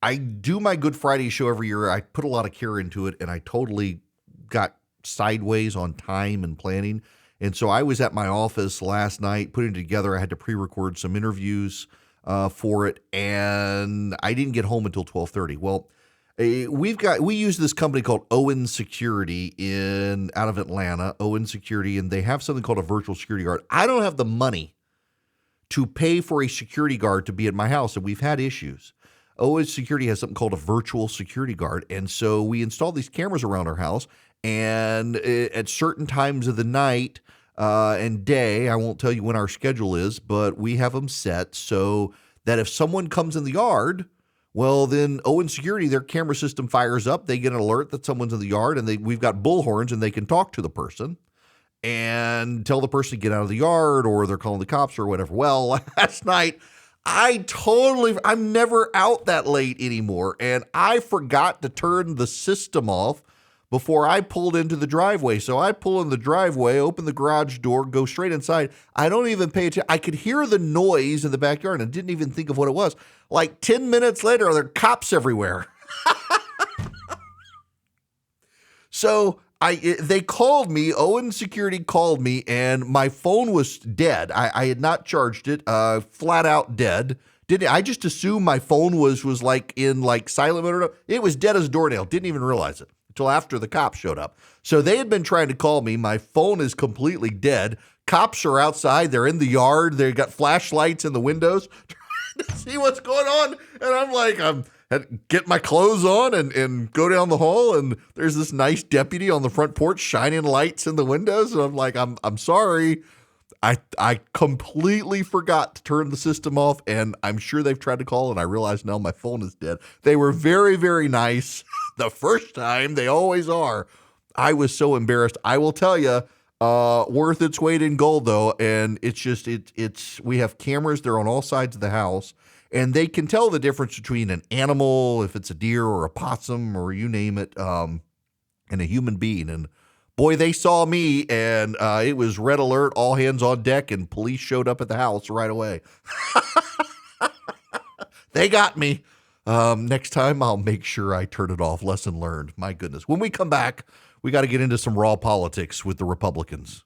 I do my Good Friday show every year. I put a lot of care into it, and I totally got sideways on time and planning. And so I was at my office last night putting it together. I had to pre-record some interviews for it, and I didn't get home until 12:30. Well, we use this company called Owen Security out of Atlanta, Owen Security, and they have something called a virtual security guard. I don't have the money to pay for a security guard to be at my house, and we've had issues. Owen Security has something called a virtual security guard, and so we installed these cameras around our house, and at certain times of the night and day, I won't tell you when our schedule is, but we have them set so that if someone comes in the yard, well, then Owen Security, their camera system fires up. They get an alert that someone's in the yard, and we've got bullhorns, and they can talk to the person and tell the person to get out of the yard, or they're calling the cops or whatever. Well, last night, I'm never out that late anymore, and I forgot to turn the system off before I pulled into the driveway. So I pull in the driveway, open the garage door, go straight inside. I don't even pay attention. I could hear the noise in the backyard and didn't even think of what it was. Like 10 minutes later, there are cops everywhere. So they called me, Owen Security called me, and my phone was dead. I had not charged it, flat out dead. I just assumed my phone was like in like silent mode. It was dead as a doornail. Didn't even realize it until after the cops showed up. So they had been trying to call me. My phone is completely dead. Cops are outside. They're in the yard. They got flashlights in the windows trying to see what's going on. And I'm like, get my clothes on and go down the hall, and there's this nice deputy on the front porch shining lights in the windows. And I'm like, I'm sorry. I completely forgot to turn the system off, and I'm sure they've tried to call, and I realize now my phone is dead. They were very, very nice the first time. They always are. I was so embarrassed. I will tell you, worth its weight in gold, though, and we have cameras. They're on all sides of the house, and they can tell the difference between an animal, if it's a deer or a possum or you name it, and a human being. And boy, they saw me, and it was red alert, all hands on deck, and police showed up at the house right away. They got me. Next time, I'll make sure I turn it off. Lesson learned. My goodness. When we come back, we got to get into some raw politics with the Republicans.